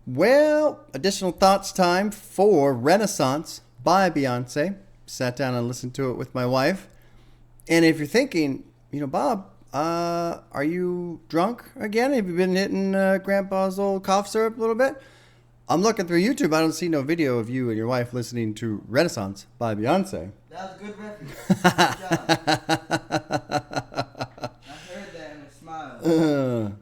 Well, additional thoughts time for Renaissance by Beyonce. Sat down and listened to it with my wife. And if you're thinking, Bob, are you drunk again? Have you been hitting Grandpa's old cough syrup a little bit? I'm looking through YouTube. I don't see no video of you and your wife listening to Renaissance by Beyonce. That was a good reference. Good job. I heard that and I smiled.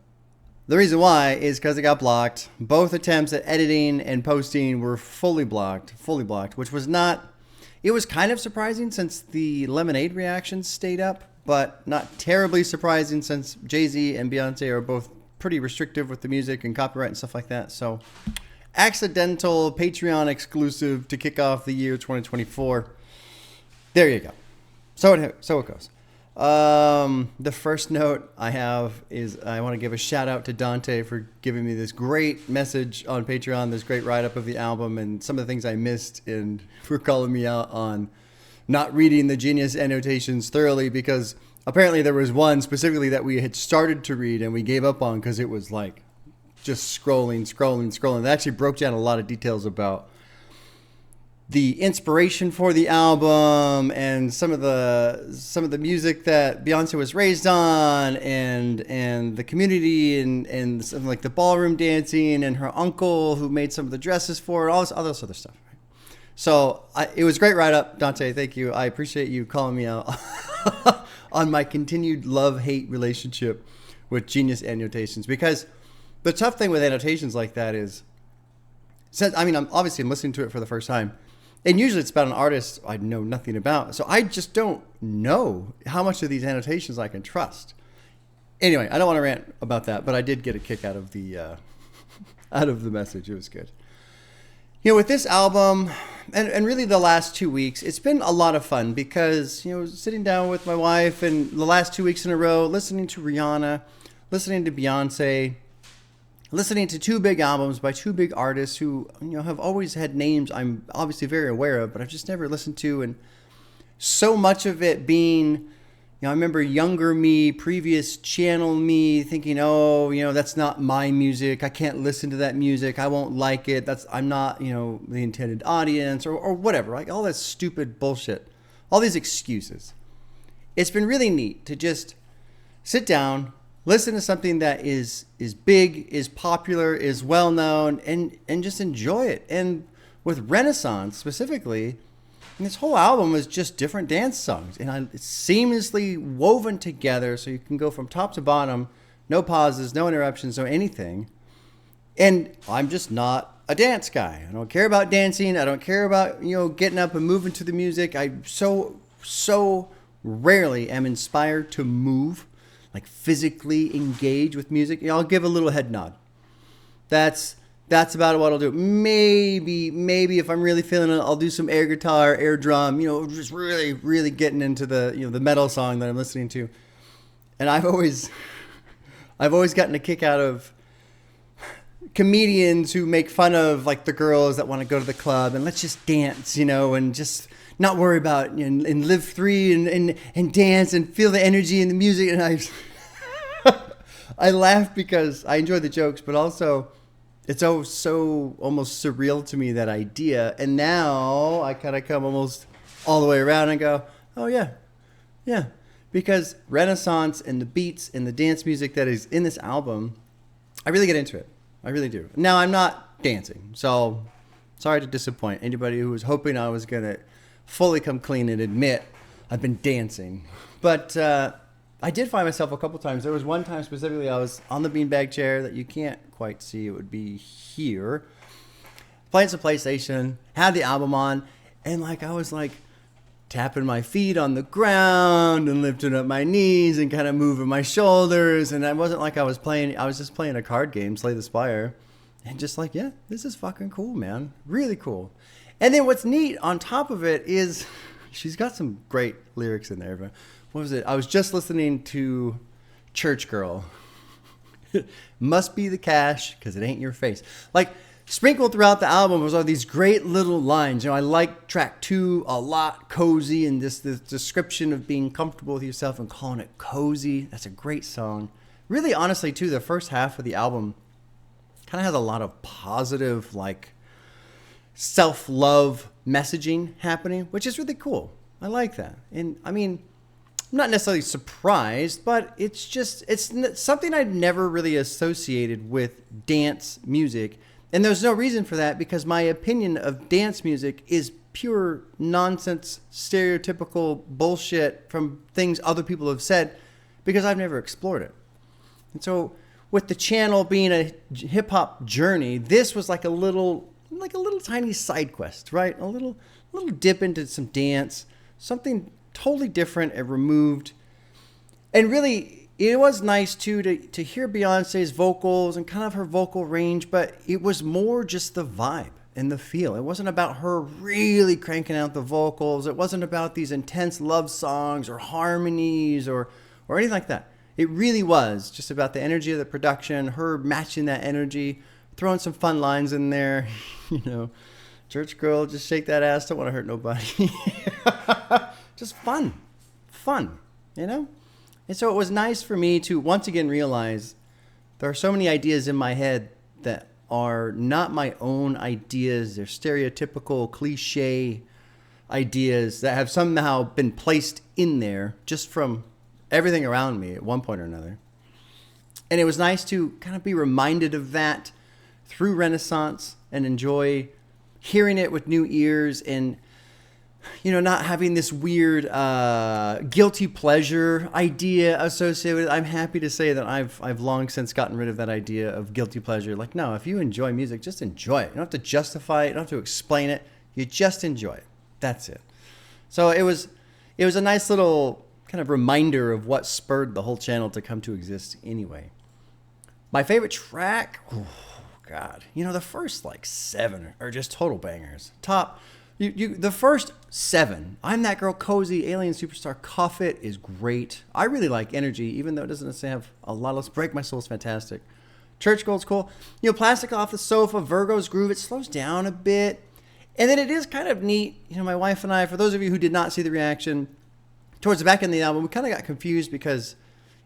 The reason why is because it got blocked. Both attempts at editing and posting were fully blocked, which was not... It was kind of surprising since the Lemonade reactions stayed up, but not terribly surprising since Jay-Z and Beyonce are both pretty restrictive with the music and copyright and stuff like that. So, accidental Patreon exclusive to kick off the year 2024. There you go. So it goes. The first note I have is I want to give a shout out to Dante for giving me this great message on Patreon, this great write-up of the album and some of the things I missed, and for calling me out on not reading the Genius annotations thoroughly, because apparently there was one specifically that we had started to read and we gave up on because it was like just scrolling. It actually broke down a lot of details about the inspiration for the album and some of the music that Beyonce was raised on, and the community and something like the ballroom dancing and her uncle who made some of the dresses for it, all this other stuff. So it was a great write-up, Dante. Thank you. I appreciate you calling me out on my continued love-hate relationship with Genius annotations, because the tough thing with annotations like that is, I'm obviously listening to it for the first time. And usually it's about an artist I know nothing about. So I just don't know how much of these annotations I can trust. Anyway, I don't want to rant about that, but I did get a kick out of the message. It was good. With this album, and really the last 2 weeks, it's been a lot of fun because, sitting down with my wife and the last 2 weeks in a row, listening to Rihanna, listening to Beyonce, listening to two big albums by two big artists who, have always had names I'm obviously very aware of, but I've just never listened to. And so much of it being, I remember younger me, previous channel me thinking, that's not my music. I can't listen to that music. I won't like it. I'm not, the intended audience or whatever. Like all that stupid bullshit, all these excuses. It's been really neat to just sit down, listen to something that is big, is popular, is well known, and just enjoy it. And with Renaissance specifically, this whole album is just different dance songs, and it's seamlessly woven together, so you can go from top to bottom, no pauses, no interruptions, no anything. And I'm just not a dance guy. I don't care about dancing. I don't care about getting up and moving to the music. I so rarely am inspired to move, like physically engage with music. I'll give a little head nod. That's about what I'll do. Maybe if I'm really feeling it, I'll do some air guitar, air drum, just really, really getting into the, the metal song that I'm listening to. And I've always gotten a kick out of comedians who make fun of like the girls that want to go to the club and let's just dance, and just not worry about and live free and dance and feel the energy and the music. And I laugh because I enjoy the jokes, but also it's so almost surreal to me, that idea. And now I kind of come almost all the way around and go, oh yeah, because Renaissance and the beats and the dance music that is in this album, I really get into it. I really do. Now I'm not dancing, so sorry to disappoint anybody who was hoping I was going to fully come clean and admit I've been dancing. But I did find myself a couple times. There was one time specifically I was on the beanbag chair that you can't quite see. It would be here. Playing some PlayStation, had the album on, and I was tapping my feet on the ground and lifting up my knees and kind of moving my shoulders. And it wasn't like I was just playing a card game, Slay the Spire. And just this is fucking cool, man. Really cool. And then what's neat on top of it is she's got some great lyrics in there. But what was it? I was just listening to Church Girl. Must be the cash because it ain't your face. Sprinkled throughout the album was all these great little lines. I like track 2 a lot, cozy, and this description of being comfortable with yourself and calling it cozy. That's a great song. Really, honestly, too, the first half of the album kind of has a lot of positive, like, self-love messaging happening, which is really cool. I like that. And I mean, I'm not necessarily surprised, but it's something I'd never really associated with dance music. And there's no reason for that, because my opinion of dance music is pure nonsense, stereotypical bullshit from things other people have said, because I've never explored it. And so with the channel being a hip hop journey, this was like a little tiny side quest, right? A little dip into some dance, something totally different and removed. And really, it was nice too to hear Beyonce's vocals and kind of her vocal range, but it was more just the vibe and the feel. It wasn't about her really cranking out the vocals. It wasn't about these intense love songs or harmonies or anything like that. It really was just about the energy of the production, her matching that energy, throwing some fun lines in there. You know, church girl, just shake that ass, don't want to hurt nobody. Just fun, you know? And so it was nice for me to once again realize there are so many ideas in my head that are not my own ideas. They're stereotypical, cliche ideas that have somehow been placed in there just from everything around me at one point or another. And it was nice to kind of be reminded of that through Renaissance and enjoy hearing it with new ears and, you know, not having this weird guilty pleasure idea associated with it. I'm happy to say that I've long since gotten rid of that idea of guilty pleasure. Like, no, if you enjoy music, just enjoy it. You don't have to justify it. You don't have to explain it. You just enjoy it. That's it. So it was a nice little kind of reminder of what spurred the whole channel to come to exist anyway. My favorite track, oh God, you know, the first like 7 are just total bangers. The first 7, I'm That Girl, Cozy, Alien Superstar, Cuff It is great. I really like Energy, even though it doesn't necessarily have a lot of Break My Soul is fantastic. Church Girl's cool. You know, Plastic Off the Sofa, Virgo's Groove, it slows down a bit. And then it is kind of neat. You know, my wife and I, for those of you who did not see the reaction, towards the back end of the album, we kind of got confused because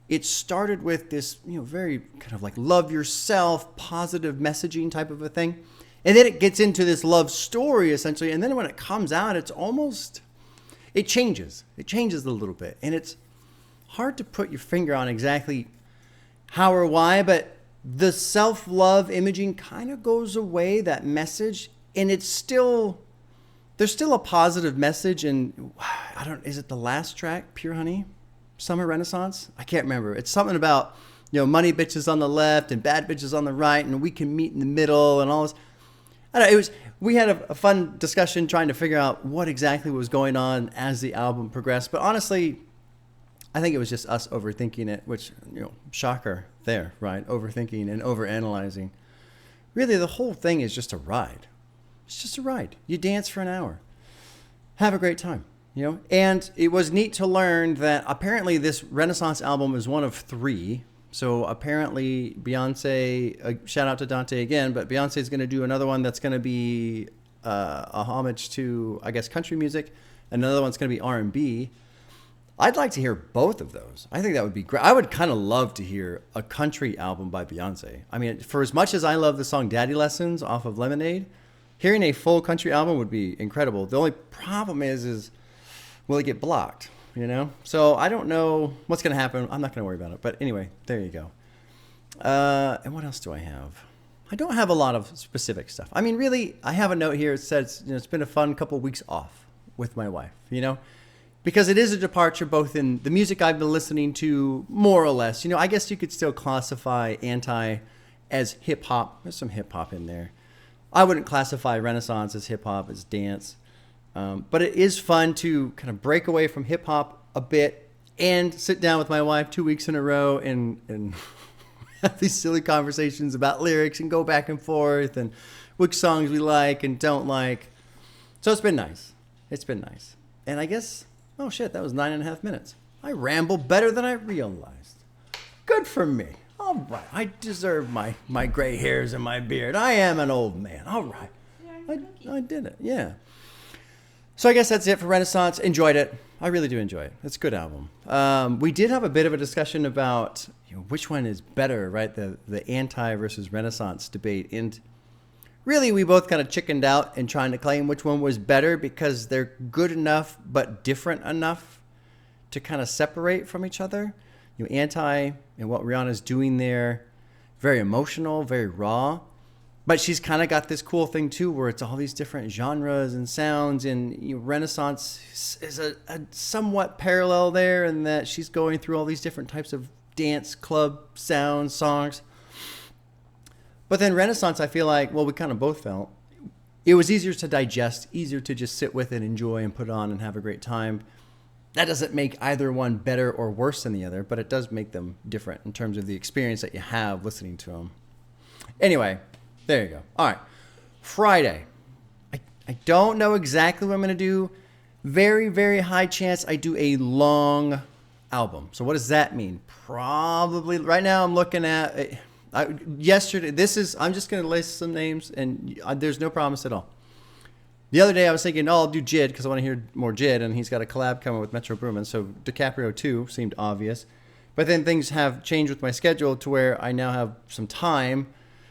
it started with this, you know, very kind of like love yourself, positive messaging type of a thing. And then it gets into this love story, essentially. And then when it comes out, it changes. It changes a little bit. And it's hard to put your finger on exactly how or why, but the self-love imaging kind of goes away, that message. And there's still a positive message. And is it the last track, Pure Honey? Summer Renaissance? I can't remember. It's something about, you know, money bitches on the left and bad bitches on the right, and we can meet in the middle and all this. I don't know, we had a fun discussion trying to figure out what exactly was going on as the album progressed. But honestly, I think it was just us overthinking it, which, you know, shocker there, right? Overthinking and overanalyzing. Really, the whole thing is just a ride. It's just a ride. You dance for an hour. Have a great time, you know? And it was neat to learn that apparently this Renaissance album is one of 3. So apparently Beyonce, shout out to Dante again, but Beyonce is going to do another one that's going to be a homage to, I guess, country music. Another one's going to be R&B. I'd like to hear both of those. I think that would be great. I would kind of love to hear a country album by Beyonce. I mean, for as much as I love the song Daddy Lessons off of Lemonade, hearing a full country album would be incredible. The only problem is will it get blocked? You know? So I don't know what's going to happen. I'm not going to worry about it. But anyway, there you go. And what else do I have? I don't have a lot of specific stuff. I mean, really, I have a note here. It says, you know, it's been a fun couple weeks off with my wife, you know? Because it is a departure both in the music I've been listening to, more or less. You know, I guess you could still classify Anti as hip-hop. There's some hip-hop in there. I wouldn't classify Renaissance as hip-hop, as dance. But it is fun to kind of break away from hip-hop a bit and sit down with my wife 2 weeks in a row and have these silly conversations about lyrics and go back and forth and which songs we like and don't like. So it's been nice. It's been nice. And I guess, oh shit, that was 9.5 minutes. I ramble better than I realized. Good for me. All right. I deserve my gray hairs and my beard. I am an old man. All right. I did it. Yeah. So I guess that's it for Renaissance. Enjoyed it. I really do enjoy it. It's a good album. We did have a bit of a discussion about which one is better, right? The anti versus Renaissance debate. And really, we both kind of chickened out in trying to claim which one was better because they're good enough but different enough to kind of separate from each other. Anti and what Rihanna's doing there, very emotional, very raw. But she's kind of got this cool thing, too, where it's all these different genres and sounds. And Renaissance is a somewhat parallel there in that she's going through all these different types of dance, club, sounds, songs. But then Renaissance, I feel like, well, we kind of both felt, it was easier to digest, easier to just sit with and enjoy and put on and have a great time. That doesn't make either one better or worse than the other, but it does make them different in terms of the experience that you have listening to them. Anyway, there you go. All right, Friday. I don't know exactly what I'm going to do. Very, very high chance I do a long album. So what does that mean? Probably, right now I'm looking at, yesterday, I'm just going to list some names, and there's no promise at all. The other day I was thinking, I'll do Jid because I want to hear more Jid, and he's got a collab coming with Metro Boomin, so DiCaprio 2 seemed obvious. But then things have changed with my schedule to where I now have some time,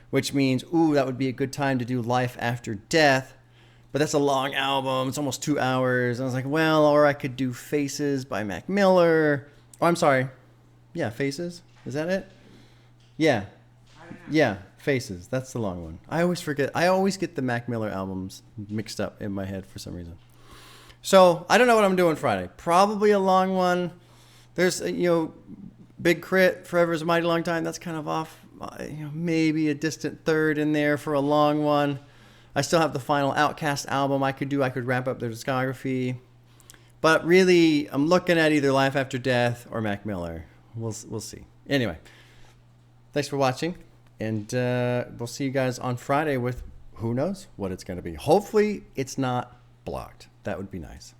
which means, that would be a good time to do Life After Death. But that's a long album. It's almost 2 hours. And I was like, well, or I could do Faces by Mac Miller. Oh, I'm sorry. Yeah, Faces. Is that it? Yeah. Yeah, Faces. That's the long one. I always forget. I always get the Mac Miller albums mixed up in my head for some reason. So I don't know what I'm doing Friday. Probably a long one. There's, Big Crit, Forever's a Mighty Long Time. That's kind of off. Maybe a distant third in there for a long one. I still have the final Outkast album I could do. I could wrap up their discography. But really, I'm looking at either Life After Death or Mac Miller. We'll see. Anyway, thanks for watching. And we'll see you guys on Friday with who knows what it's going to be. Hopefully, it's not blocked. That would be nice.